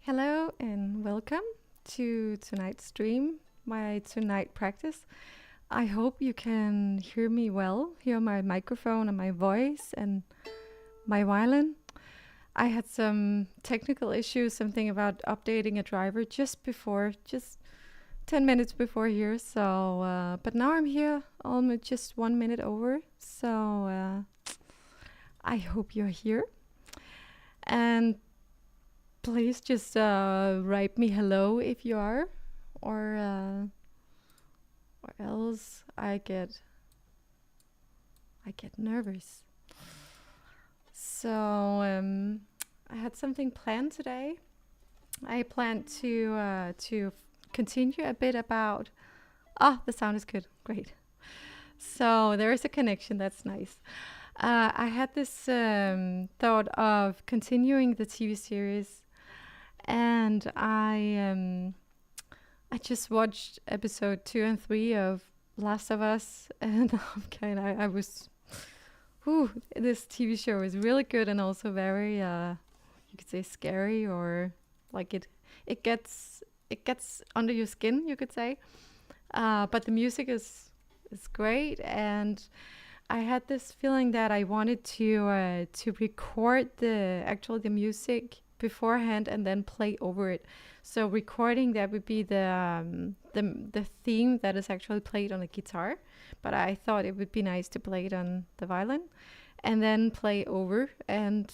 Hello and welcome to tonight's stream, my tonight practice. I hope you can hear me well, hear my microphone and my voice and my violin. I had some technical issues, something about updating a driver just 10 minutes before here. But now I'm here, almost just 1 minute over. I hope you're here. And please just write me hello if you are, or else I get nervous. I had something planned today. I planned to continue a bit about. Oh, the sound is good. Great. So there is a connection. That's nice. I had this thought of continuing the TV series, and I just watched episode 2 and 3 of Last of Us, and I was, this TV show is really good and also very, you could say scary, or like it gets under your skin, you could say. But the music is great, and I had this feeling that I wanted to record the music beforehand and then play over it. So recording, that would be the theme that is actually played on a guitar, but I thought it would be nice to play it on the violin and then play over. And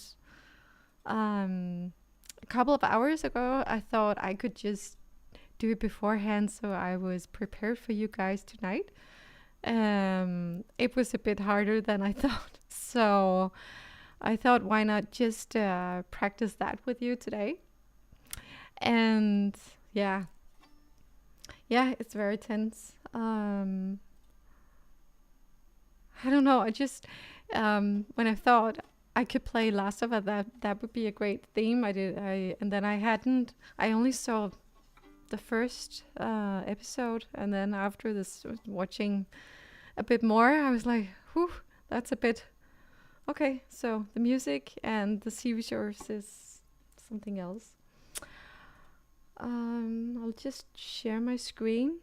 a couple of hours ago, I thought I could just do it beforehand, so I was prepared for you guys tonight. It was a bit harder than I thought, so I thought, why not just practice that with you today? And yeah, it's very tense. I don't know. I just when I thought I could play Last of Us, that would be a great theme. And then I hadn't. I only saw the first episode, and then after this, watching a bit more, I was like, whew, that's a bit. Okay, so the music and the TV shows is something else. I'll just share my screen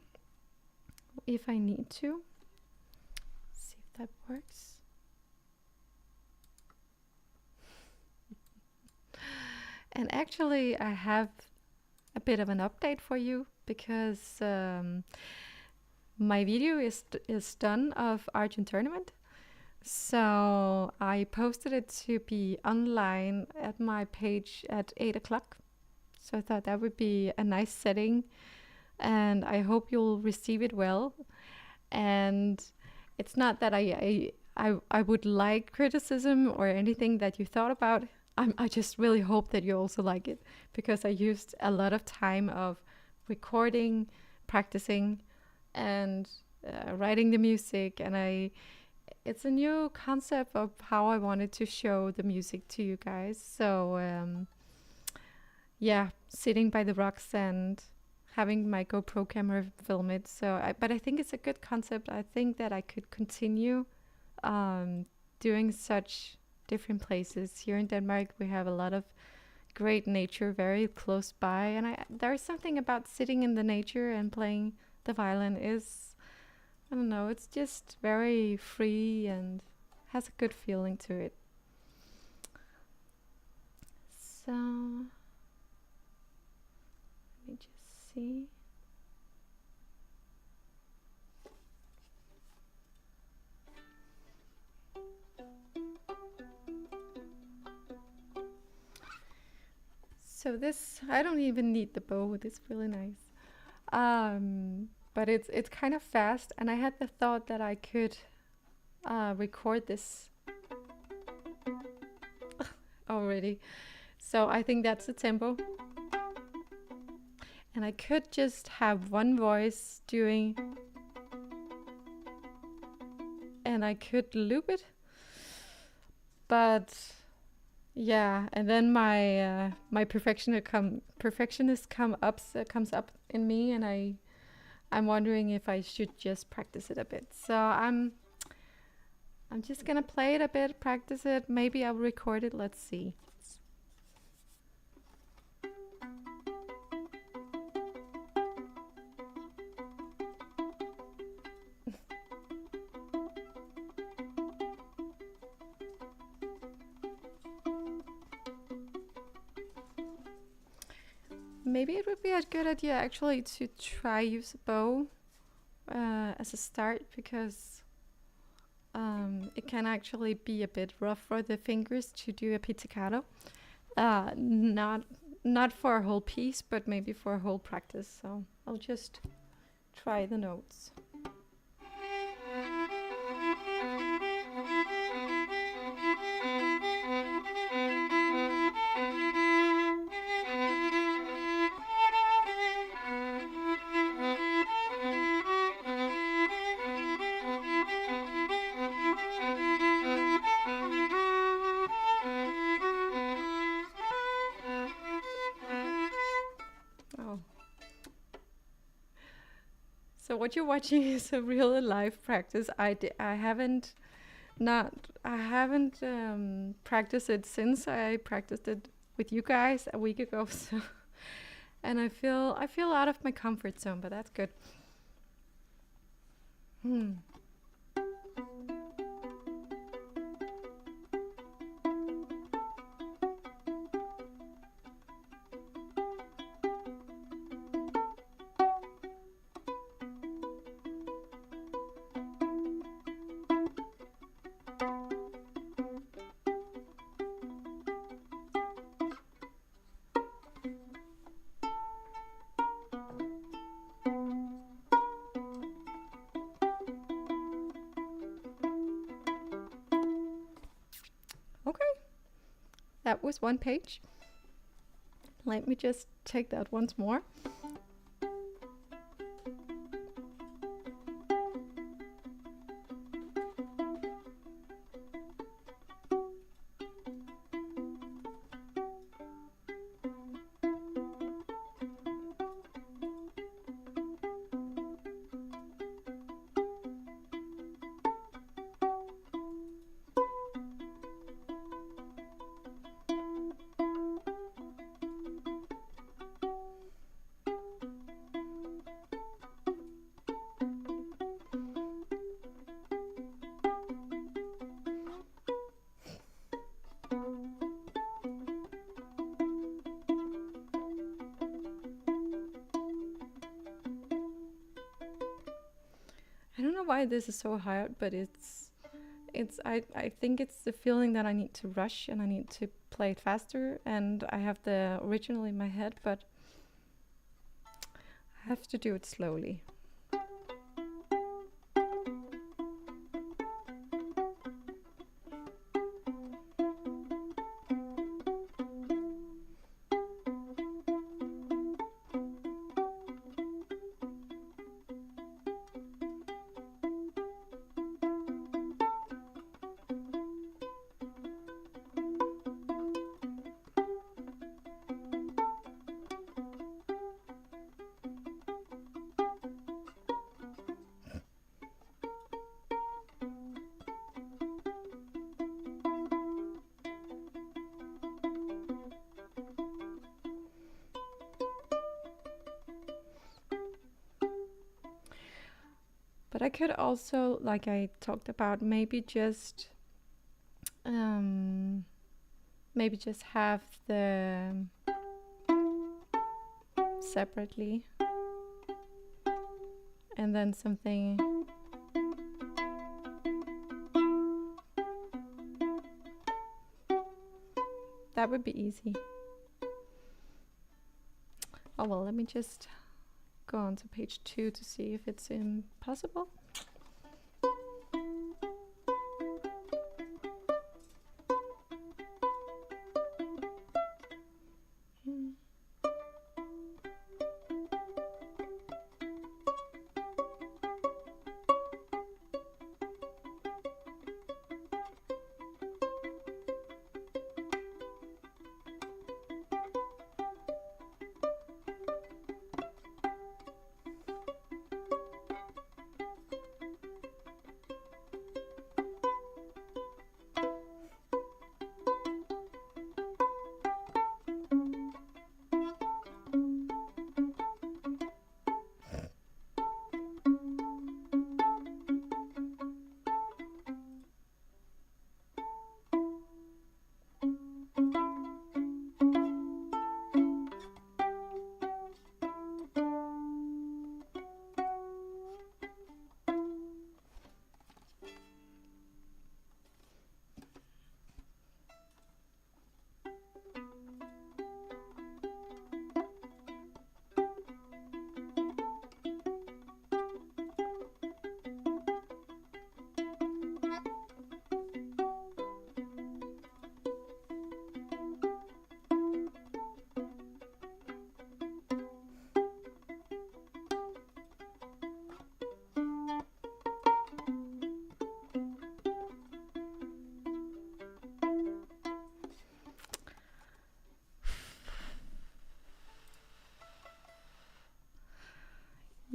if I need to. See if that works. And actually, I have a bit of an update for you, because my video is done of Argent Tournament. So I posted it to be online at my page at 8 o'clock. So I thought that would be a nice setting, and I hope you'll receive it well. And it's not that I would like criticism or anything that you thought about. I just really hope that you also like it, because I used a lot of time of recording, practicing, and writing the music, and it's a new concept of how I wanted to show the music to you guys. So sitting by the rocks and having my GoPro camera film it. But I think it's a good concept. I think that I could continue doing such different places. Here in Denmark, we have a lot of great nature very close by, and there's something about sitting in the nature and playing the violin is, I don't know, it's just very free and has a good feeling to it. So let me just see. So this, I don't even need the bow. It's really nice. But it's kind of fast, and I had the thought that I could record this already. So I think that's the tempo. And I could just have one voice doing, and I could loop it. But yeah, and then my perfectionist comes up in me, and I'm wondering if I should just practice it a bit. So I'm just gonna play it a bit, practice it. Maybe I'll record it. Let's see. maybe it would be a good idea actually to try use a bow as a start, because it can actually be a bit rough for the fingers to do a pizzicato. Not for a whole piece, but maybe for a whole practice. So I'll just try the notes. So what you're watching is a real life practice. I haven't practiced it since I practiced it with you guys a week ago. So, and I feel out of my comfort zone, but that's good. Okay, that was one page. Let me just take that once more. I don't know why this is so hard, but I think it's the feeling that I need to rush and I need to play it faster, and I have the original in my head, but I have to do it slowly. But I could also, like I talked about, maybe just have the separately, and then something that would be easy. Oh well, let me just go on to page 2 to see if it's impossible.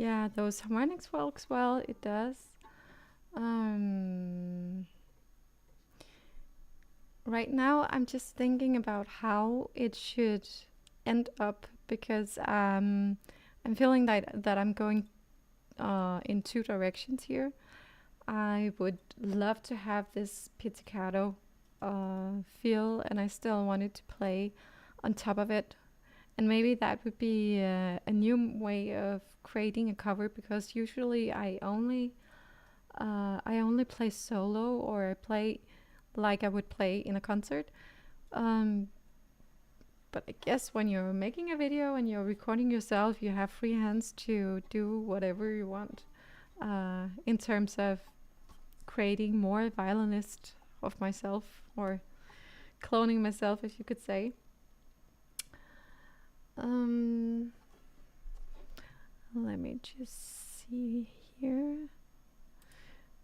yeah, those harmonics works well. It does. Um, right now, I'm just thinking about how it should end up because I'm feeling that I'm going in two directions here. I would love to have this pizzicato feel, and I still wanted to play on top of it. And maybe that would be a new way of creating a cover because usually I only play solo or I play like I would play in a concert. Um, but I guess when you're making a video and you're recording yourself, you have free hands to do whatever you want in terms of creating more violinist of myself or cloning myself, if you could say. Let me just see here.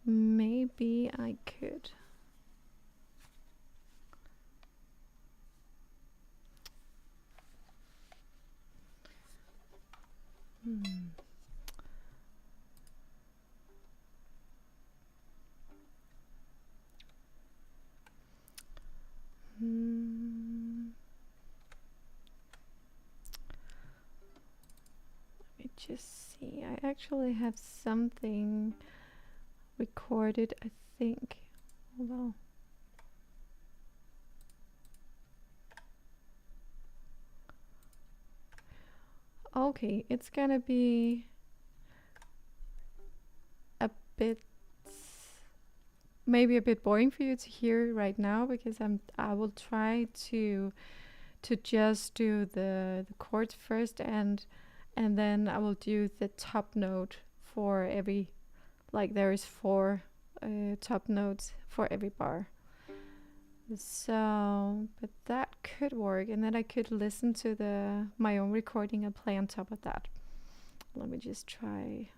Maybe I could. Let me just see. I actually have something recorded, I think. Well, okay, it's gonna be a bit, maybe a bit boring for you to hear right now because I will try to just do the chords first and then I will do the top note for every, like there is 4 top notes for every bar. So, but that could work, and then I could listen to my own recording and play on top of that. Let me just try.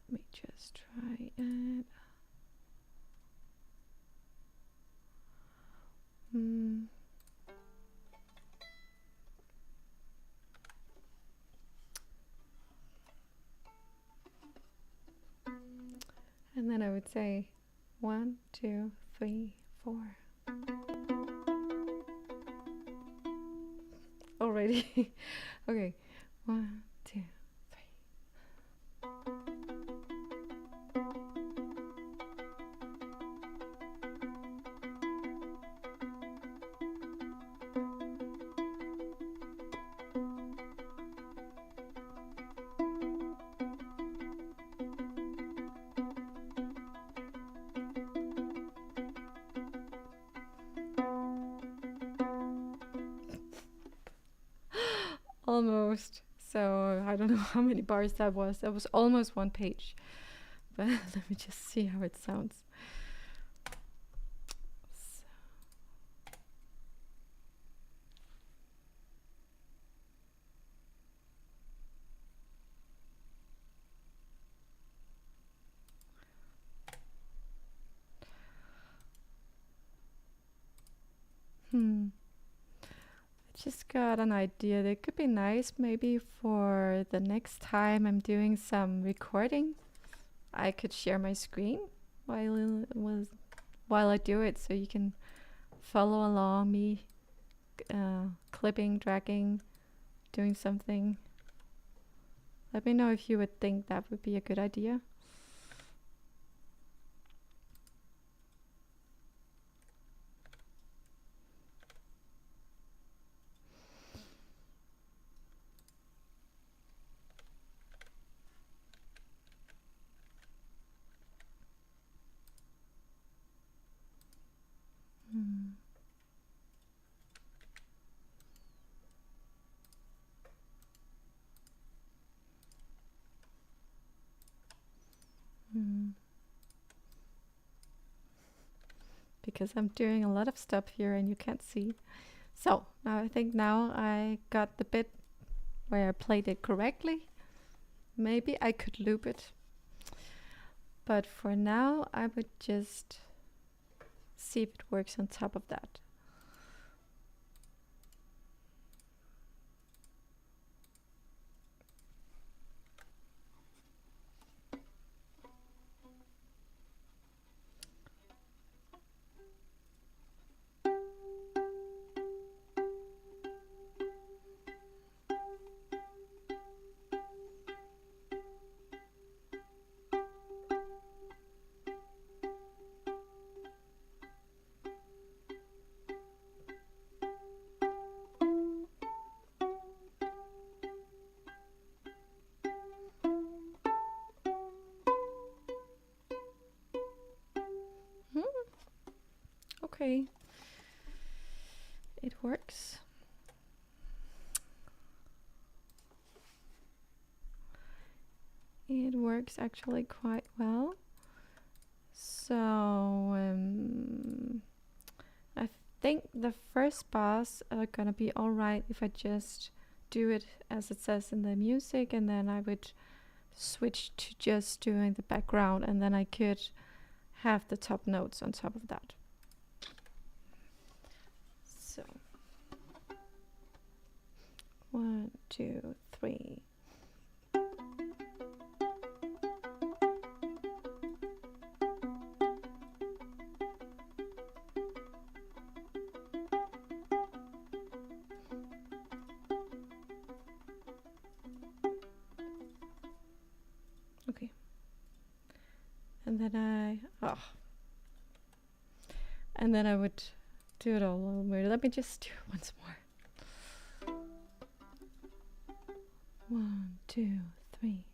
Let me just try it. And then I would say 1, 2, 3, 4. Already. Okay. 1, 2, 3. Almost. So I don't know how many bars that was. That was almost 1 page. But let me just see how it sounds. I just got an idea that could be nice maybe for the next time I'm doing some recording. I could share my screen while I do it, so you can follow along me clipping, dragging, doing something. Let me know if you would think that would be a good idea. Because I'm doing a lot of stuff here and you can't see. So I think now I got the bit where I played it correctly. Maybe I could loop it. But for now, I would just see if it works on top of that. Okay. It works. It works actually quite well. So I think the first bars are gonna be alright if I just do it as it says in the music, and then I would switch to just doing the background, and then I could have the top notes on top of that. So 1, 2, 3. Okay. And then and then I would do it all over. Let me just do it once more. 1, 2, 3.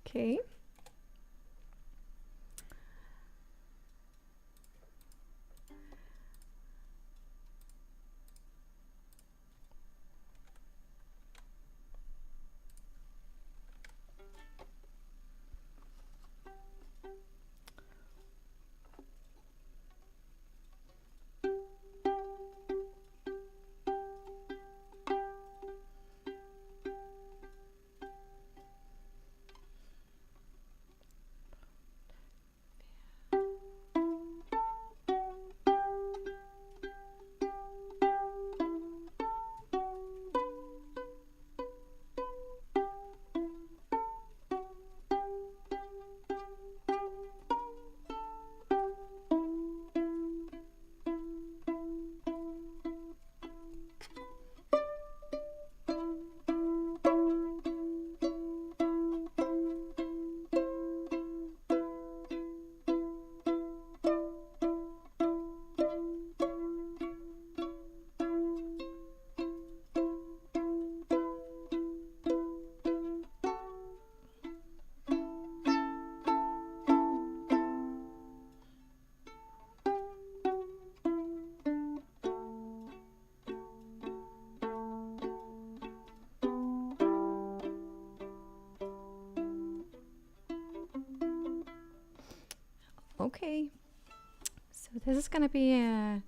Okay. Okay. So this is gonna be a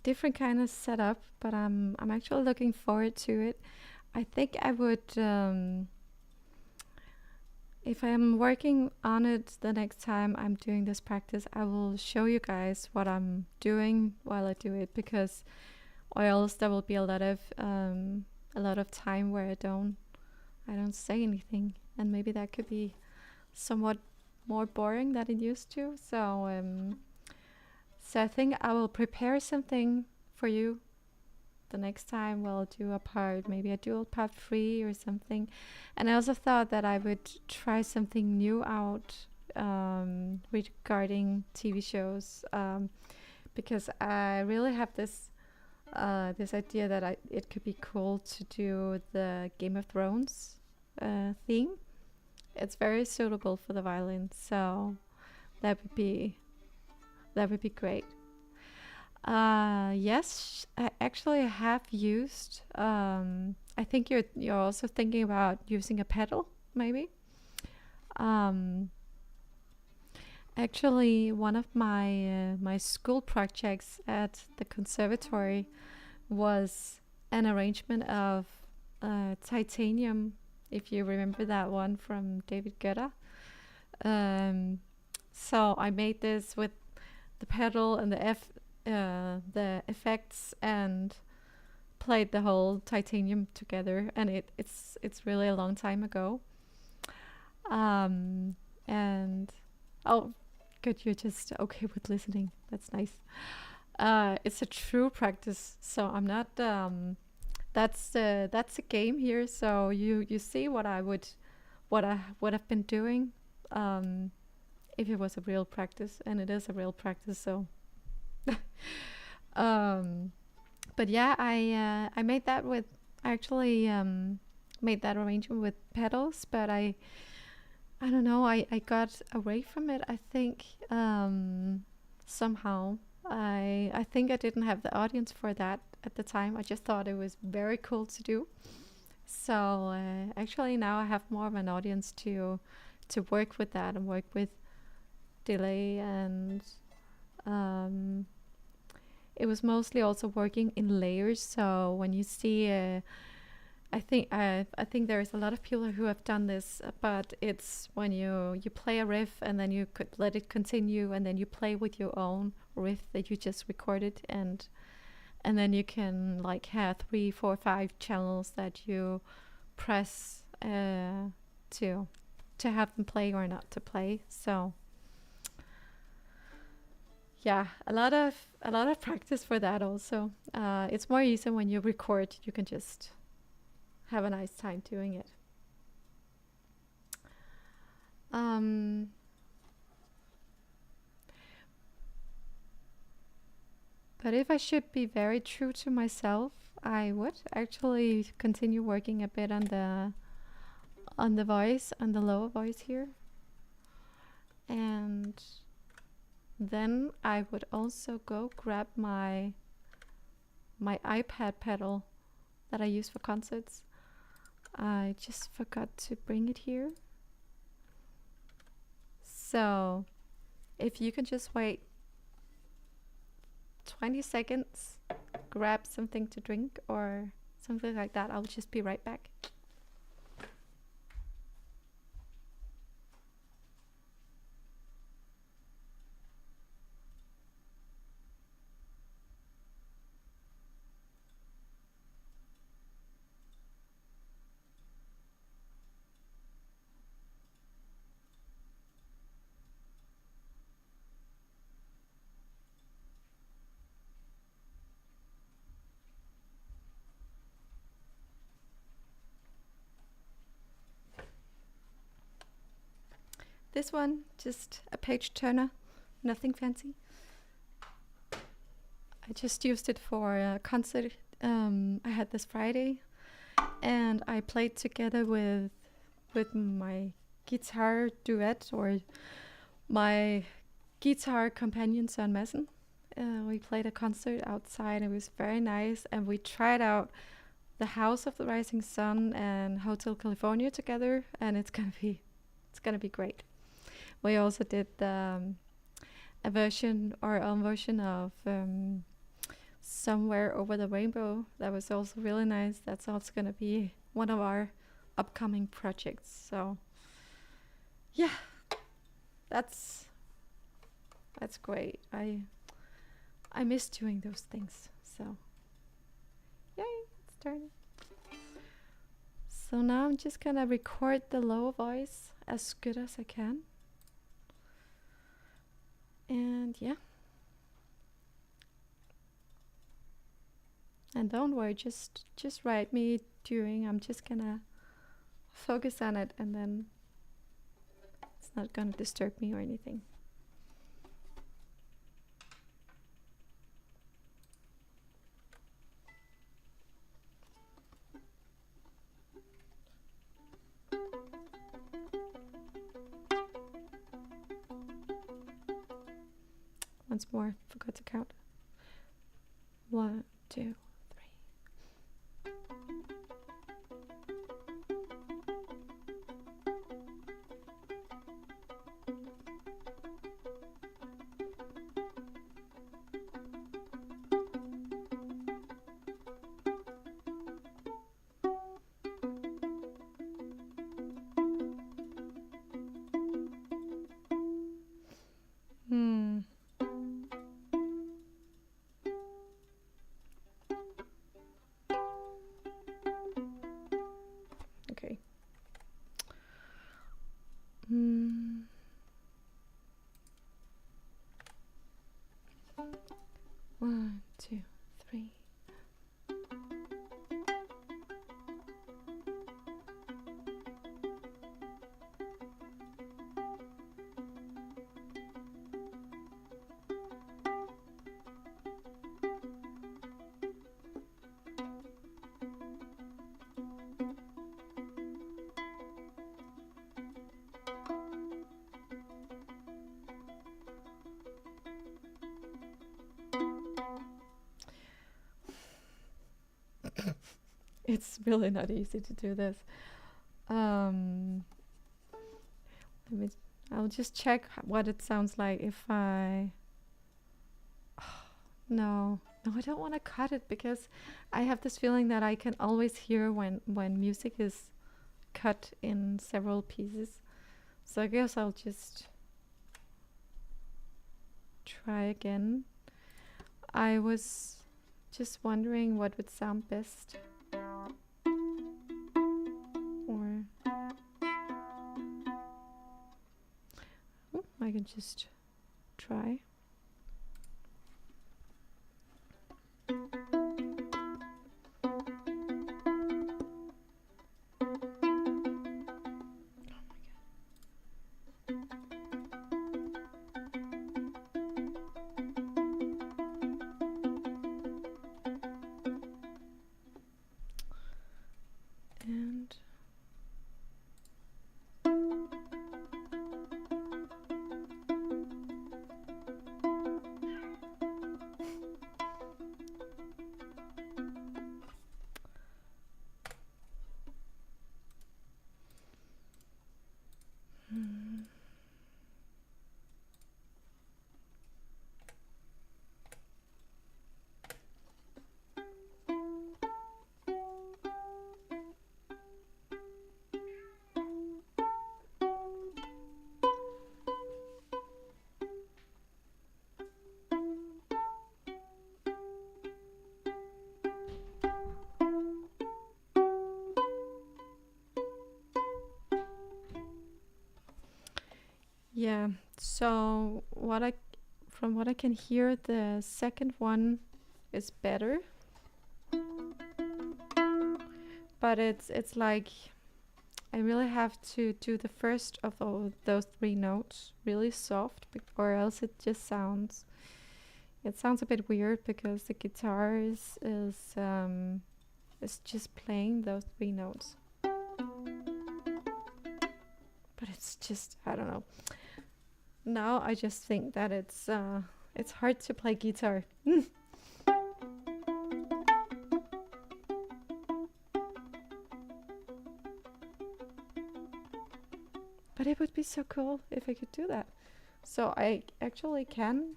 different kind of setup, but I'm actually looking forward to it. I think I would, if I'm working on it the next time I'm doing this practice, I will show you guys what I'm doing while I do it, because or else there will be a lot of time where I don't say anything, and maybe that could be somewhat more boring than it used to. So I think I will prepare something for you the next time. We'll do a part, maybe a dual part 3 or something. And I also thought that I would try something new out regarding TV shows, because I really have this idea that it could be cool to do the Game of Thrones theme. It's very suitable for the violin, so that would be great. Yes, I actually have used. I think you're also thinking about using a pedal, maybe. Actually, one of my school projects at the conservatory was an arrangement of Titanium, if you remember that one from David Guetta. So I made this with the pedal and the effects and played the whole Titanium together, and it's really a long time ago. Um, and oh, good, you're just okay with listening. That's nice. It's a true practice, so I'm not. That's a game here. So you see what I've been doing. If it was a real practice, and it is a real practice, so. um, but yeah, I made that with I actually made that arrangement with pedals, but I don't know. I got away from it. I think somehow I think I didn't have the audience for that at the time. I just thought it was very cool to do. So actually now I have more of an audience to work with that and work with delay, and um, it was mostly also working in layers. So when you see I think there is a lot of people who have done this, but it's when you play a riff and then you could let it continue, and then you play with your own riff that you just recorded, and then you can like have 3, 4, 5 channels that you press to have them play or not to play. So yeah, a lot of practice for that also. It's more easy when you record. You can just have a nice time doing it. But if I should be very true to myself, I would actually continue working a bit on the voice, on the lower voice here. And then I would also go grab my iPad pedal that I use for concerts. I just forgot to bring it here. So if you can just wait 20 seconds, grab something to drink or something like that, I'll just be right back. This one, just a page turner, nothing fancy. I just used it for a concert I had this Friday, and I played together with my guitar duet, or my guitar companion Søren Madsen. We played a concert outside. It was very nice, and we tried out the House of the Rising Sun and Hotel California together, and it's gonna be great. We also did a version, our own version of Somewhere Over the Rainbow. That was also really nice. That's also gonna be one of our upcoming projects. So yeah, that's great. I miss doing those things. So yay, let's start it. So now I'm just gonna record the lower voice as good as I can. And yeah. And don't worry, just write me during. I'm just gonna focus on it, and then it's not gonna disturb me or anything. Once more, forgot to count. 1, 2. Okay. 1, 2, 3. It's really not easy to do this. I'll just check what it sounds like if I... No, I don't want to cut it because I have this feeling that I can always hear when music is cut in several pieces. So I guess I'll just try again. I was just wondering what would sound best. Or I can just try. Yeah, so from what I can hear, the second one is better. But it's like I really have to do the first of those 3 notes really soft, or else it just sounds a bit weird because the guitar is just playing those 3 notes. But it's just, I don't know. Now I just think that it's hard to play guitar. But it would be so cool if I could do that. So I actually can.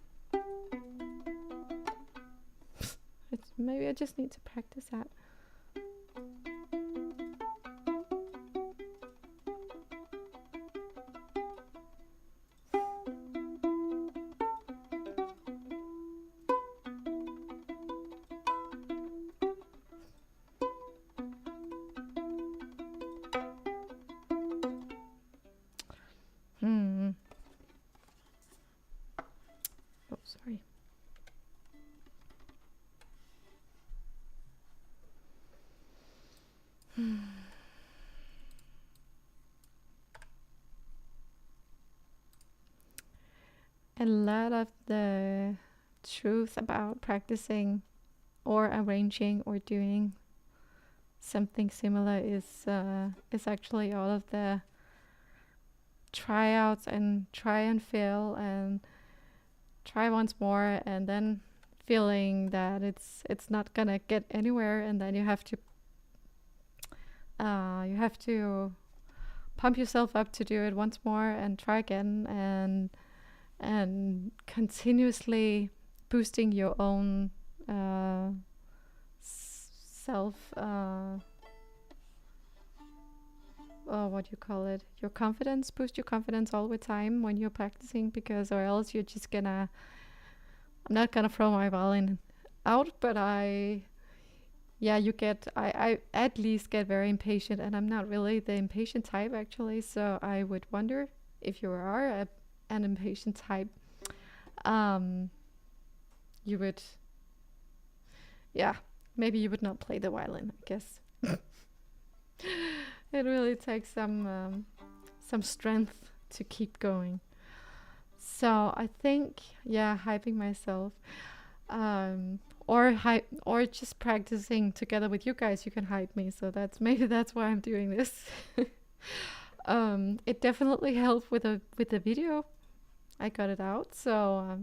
Maybe I just need to practice that. Oh, sorry. A lot of the truth about practicing or arranging or doing something similar is actually all of the tryouts and try and fail and try once more, and then feeling that it's not gonna get anywhere, and then you have to pump yourself up to do it once more and try again, and continuously boosting your own self what do you call it, your confidence, boost your confidence all the time when you're practicing, because or else you're just I'm not gonna throw my violin out, but I yeah, you get, I at least get very impatient, and I'm not really the impatient type actually. So I would wonder if you are an impatient type, um, you would, yeah, maybe you would not play the violin, I guess. It really takes some strength to keep going. So I think, yeah, hyping myself, or or just practicing together with you guys. You can hype me, so that's maybe that's why I'm doing this. It definitely helped with the video. I got it out, so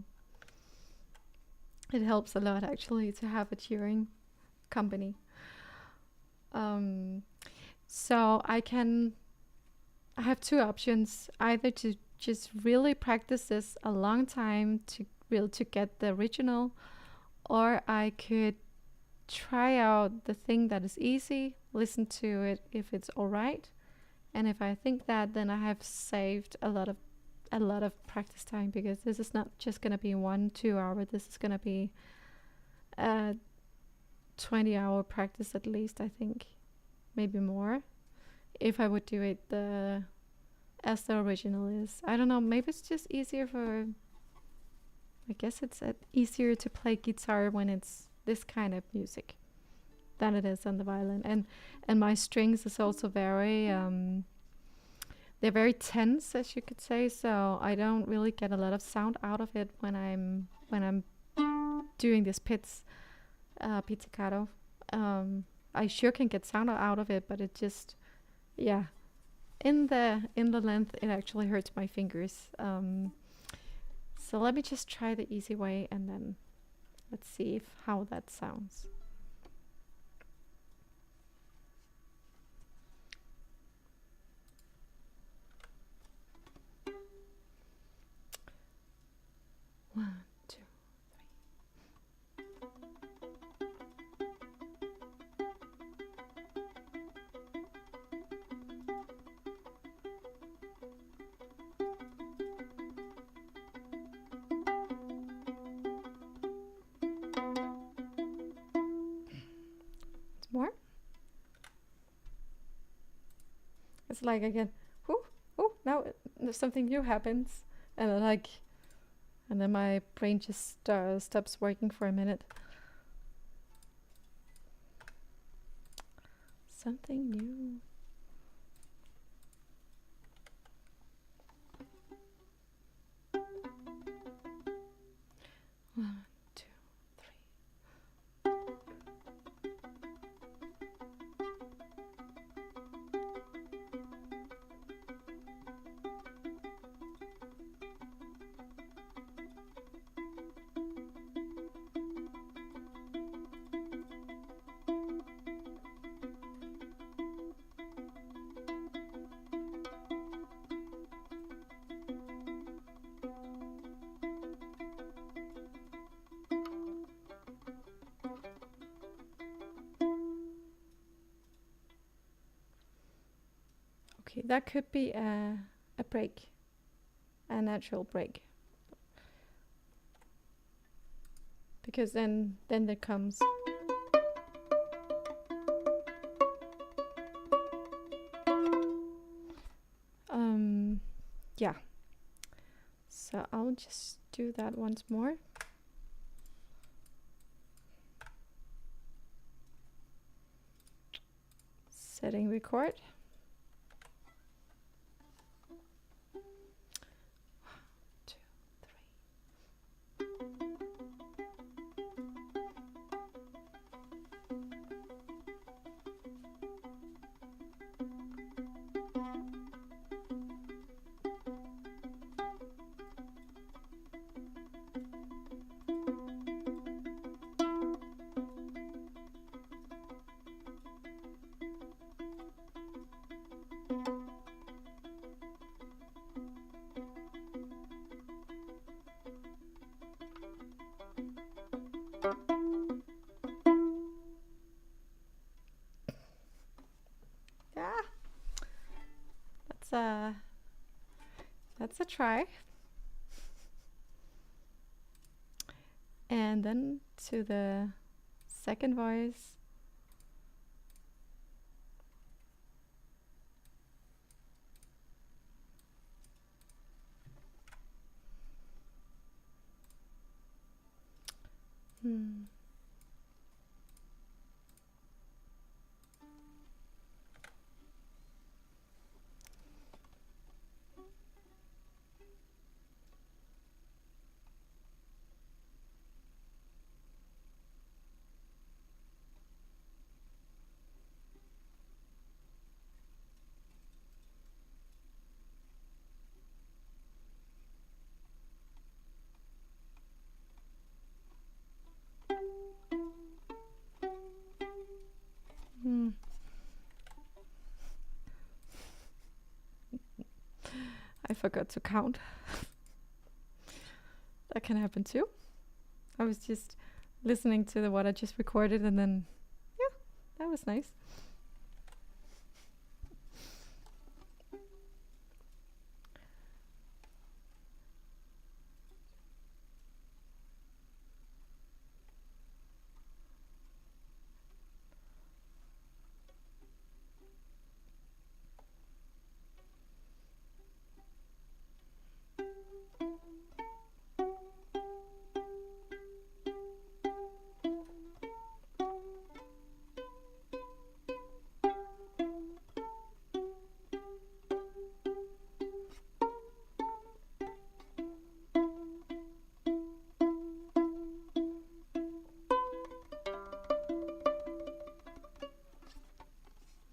it helps a lot actually to have a cheering company. Um, so I have two options: either to just really practice this a long time to really to get the original, or I could try out the thing that is easy, listen to it if it's all right, and if I think that, then I have saved a lot of practice time, because this is not just gonna be 1-2 hour. This is gonna be a 20-hour practice at least, I think, maybe more, if I would do it the as the original is. I don't know, maybe it's just easier for, I guess it's easier to play guitar when it's this kind of music than it is on the violin. And my strings is also very they're very tense, as you could say, so I don't really get a lot of sound out of it when I'm doing this pizzicato. I sure can get sound out of it, but it just, yeah, in the length, it actually hurts my fingers. So let me just try the easy way, and then let's see how that sounds. One, two, more. It's like again, oh, now something new happens, and then and then my brain just stops working for a minute. Something new. One, two, three. Okay, that could be a break, a natural break, because then there comes. Yeah. So I'll just do that once more. Setting record. That's a try. And then to the second voice. Hmm. Hmm. I forgot to count. That can happen too. I was just listening to what I just recorded, and then, yeah, that was nice.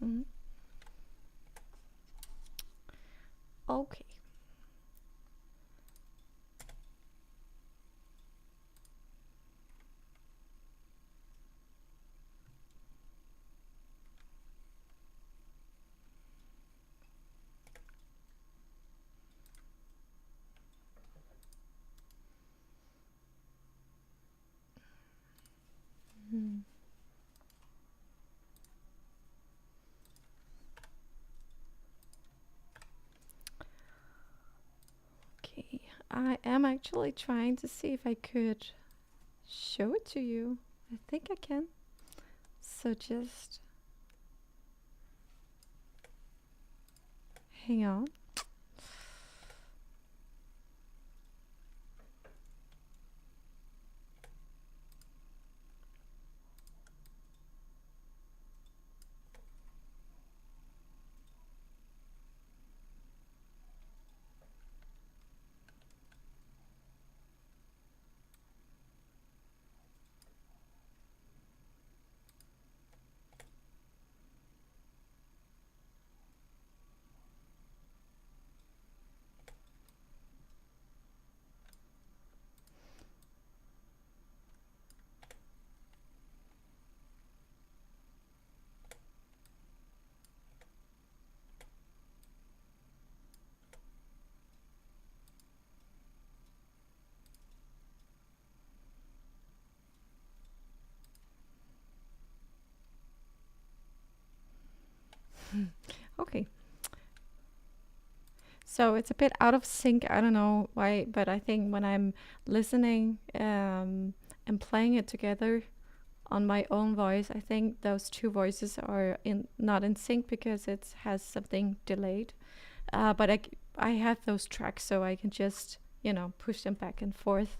Mm-hmm. Okay. Mm. Okay. I am actually trying to see if I could show it to you. I think I can. So just hang on. Okay. So it's a bit out of sync. I don't know why, but I think when I'm listening and playing it together on my own voice, I think those two voices are not in sync because it has something delayed. But I have those tracks, so I can just push them back and forth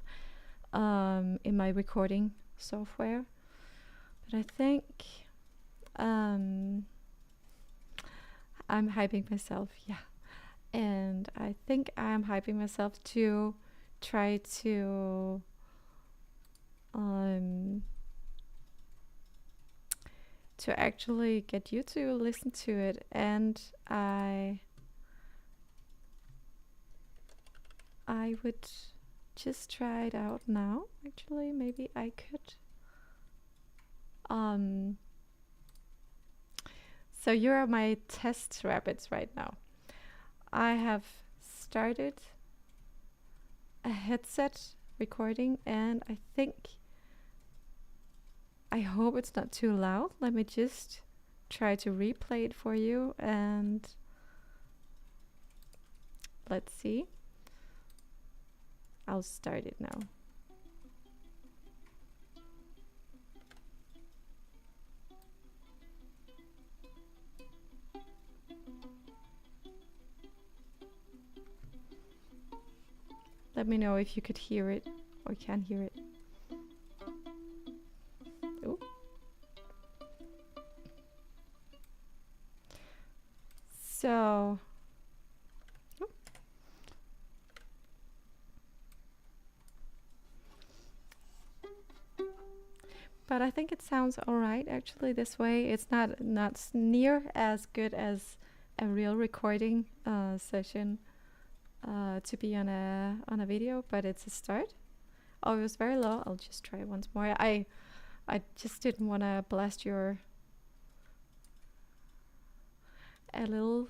in my recording software. But I think um, I'm hyping myself, yeah. And I think I'm hyping myself to try um, to actually get you to listen to it. And I would just try it out now. Actually, maybe I could. So you're my test rabbits right now. I have started a headset recording, and I hope it's not too loud. Let me just try to replay it for you, and let's see. I'll start it now. Let me know if you could hear it or can hear it. So but I think it sounds all right actually this way. It's not near as good as a real recording session to be on a video, but it's a start. Oh, it was very low. I'll just try it once more. I just didn't want to blast your a little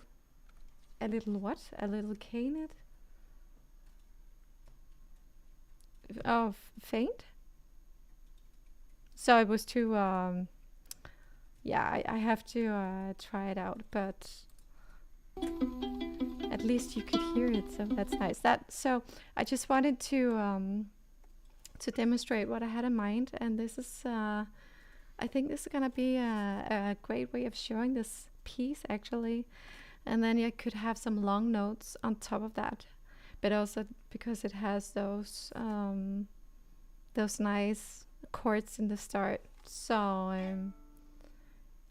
what? A little cane it? Oh, faint? So it was too yeah, I have to try it out, but at least you could hear it, so that's nice. So I just wanted to demonstrate what I had in mind, and this is I think this is gonna be a great way of showing this piece actually, and then you could have some long notes on top of that, but also because it has those nice chords in the start. So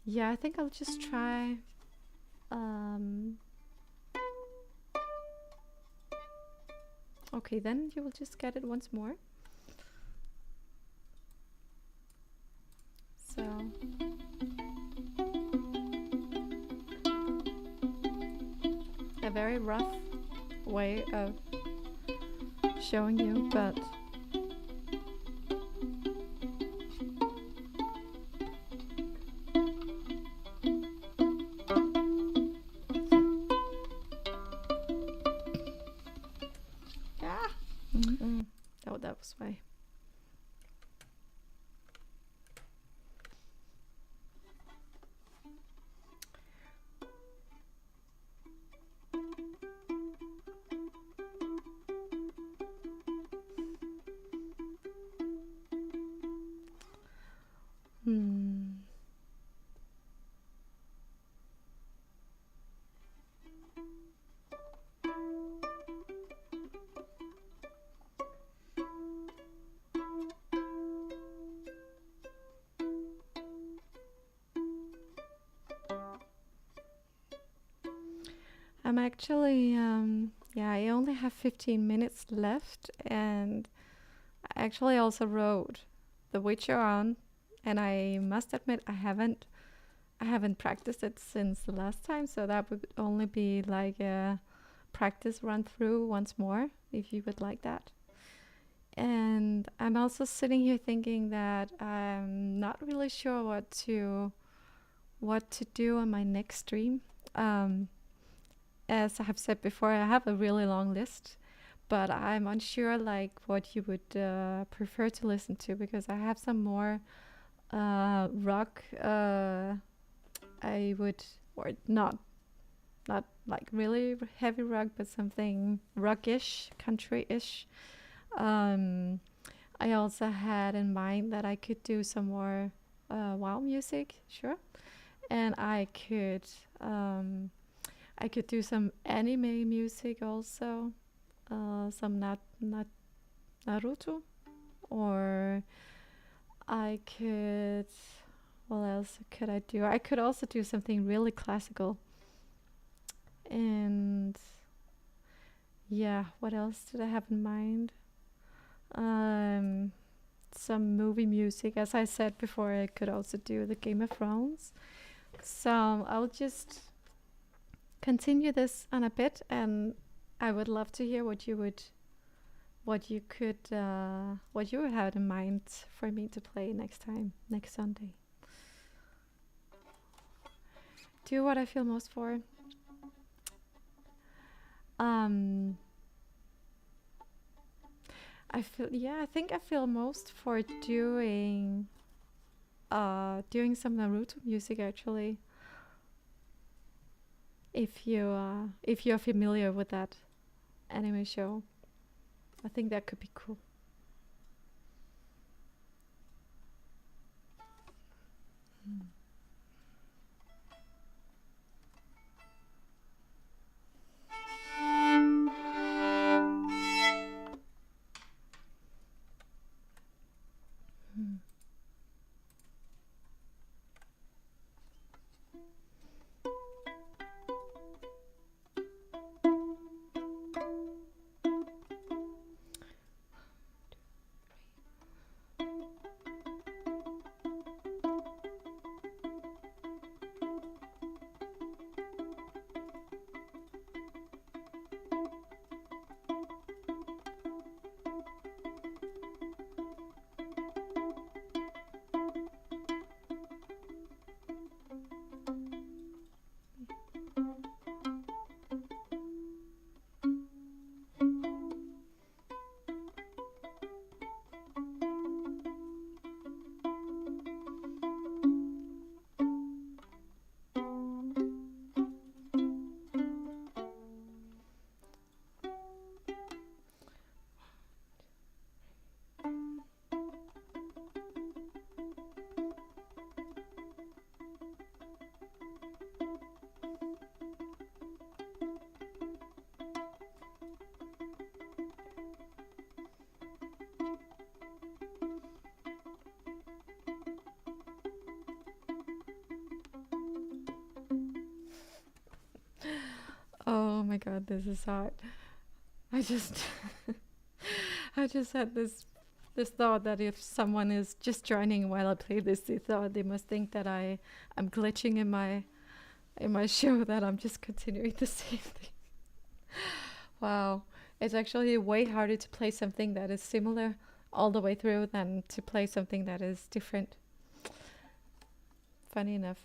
yeah, I think I'll just try okay, then you will just get it once more. So a very rough way of showing you, but oh, that was why. I'm actually, yeah, I only have 15 minutes left, and I actually also wrote The Witcher on, and I must admit I haven't practiced it since the last time, so that would only be like a practice run through once more, if you would like that. And I'm also sitting here thinking that I'm not really sure what to do on my next stream. As I have said before, I have a really long list, but I'm unsure like what you would prefer to listen to, because I have some more rock. I would, or not like really heavy rock, but something rockish, country-ish. I also had in mind that I could do some more wild music, sure, and I could do some anime music also, some Naruto, or I could, what else could I do? I could also do something really classical. And yeah, what else did I have in mind? Some movie music. As I said before, I could also do the Game of Thrones. So I'll just continue this on a bit, and I would love to hear what you would have in mind for me to play next Sunday. Do what I feel most for. I think I feel most for doing some Naruto music actually. If you're familiar with that anime show, I think that could be cool. my god, this is hard. I just I just had this thought that if someone is just joining while I play this, they must think that I'm glitching in my show, that I'm just continuing the same thing. Wow, it's actually way harder to play something that is similar all the way through than to play something that is different. Funny enough.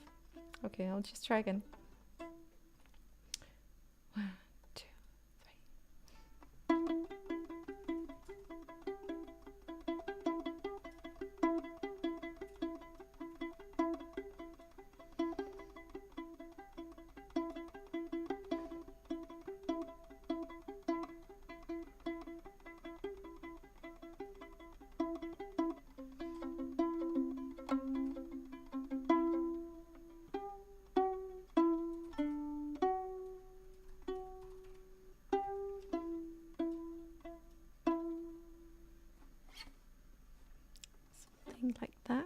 Okay, I'll just try again. 1, 2, 3. Something like that.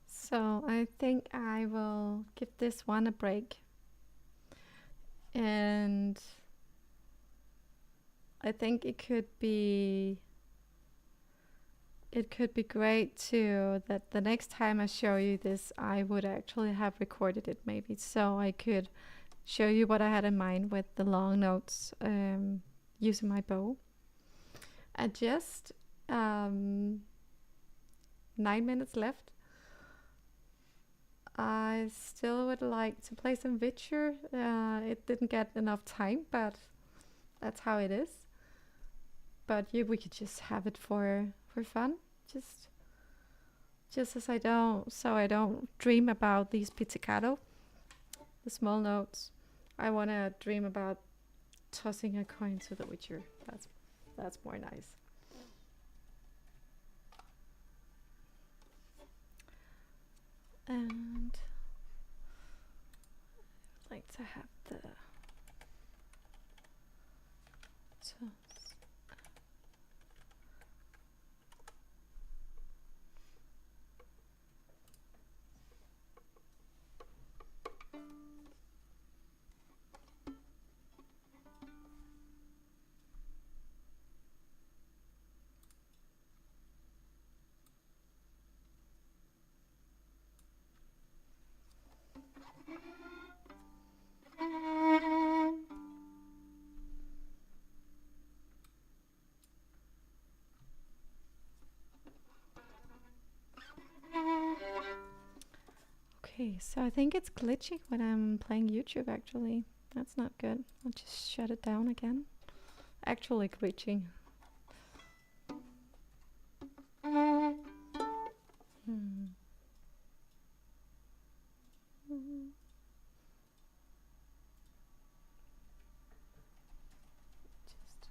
So I think I will give this one a break. And I think it could be great too that the next time I show you this, I would actually have recorded it maybe, so I could show you what I had in mind with the long notes using my bow. And just 9 minutes left. I still would like to play some Witcher. It didn't get enough time, but that's how it is. But yeah, we could just have it for fun, just as I don't dream about these pizzicato, the small notes. I want to dream about tossing a coin to the Witcher. That's more nice. And I'd like to have the toss. Okay, so I think it's glitching when I'm playing YouTube actually. That's not good. I'll just shut it down again. Actually glitching. Just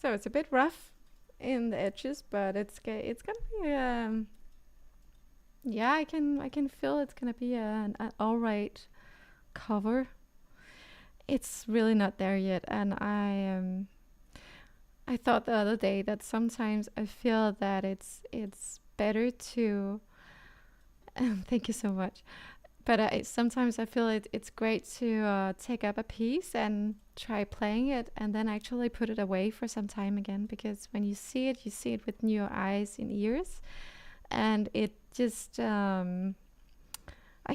So it's a bit rough in the edges, but it's gonna be yeah, I can feel it's gonna be an all right cover. It's really not there yet, and I thought the other day that sometimes I feel that it's better to thank you so much. But sometimes I feel it's great to take up a piece and try playing it and then actually put it away for some time again, because when you see it with new eyes and ears, and it just I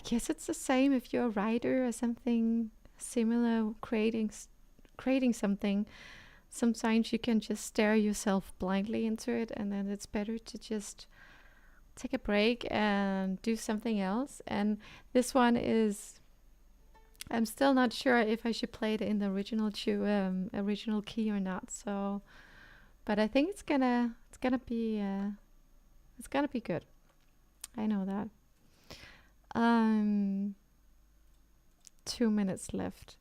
guess it's the same if you're a writer or something similar, creating something. Sometimes you can just stare yourself blindly into it, and then it's better to just take a break and do something else. And this one is, I'm still not sure if I should play it in the original key or not. So, but I think it's gonna be good. I know that. Um, 2 minutes left.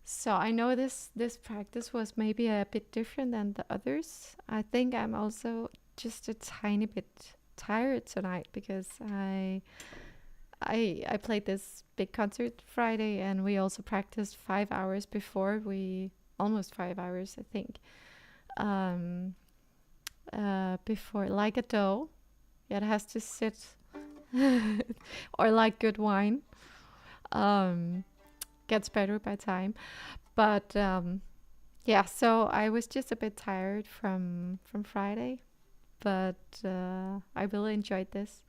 So I know this practice was maybe a bit different than the others. I think I'm also just a tiny bit tired tonight because I played this big concert Friday, and we also practiced 5 hours before, we almost 5 hours I think, um, before, like a dough. Yeah, it has to sit or like good wine. Um, Gets better by time. But yeah, so I was just a bit tired from Friday, but I really enjoyed this.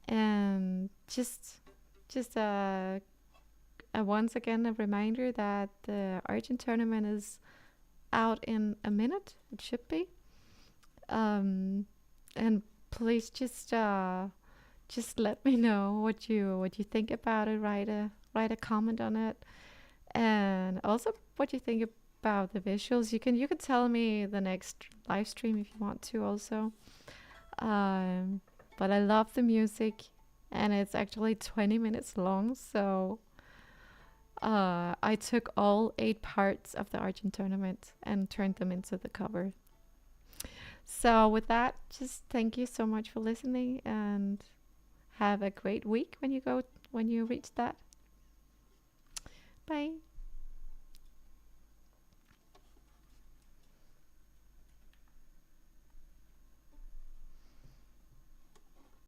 And just once again a reminder that the Argent tournament is out in a minute. It should be. And please just let me know what you think about it. Write a comment on it, and also what you think about the visuals. You can tell me the next live stream if you want to also. Um, but I love the music, and it's actually 20 minutes long. So I took all 8 parts of the Argent tournament and turned them into the cover. So with that, just thank you so much for listening, and have a great week when you reach that. Bye.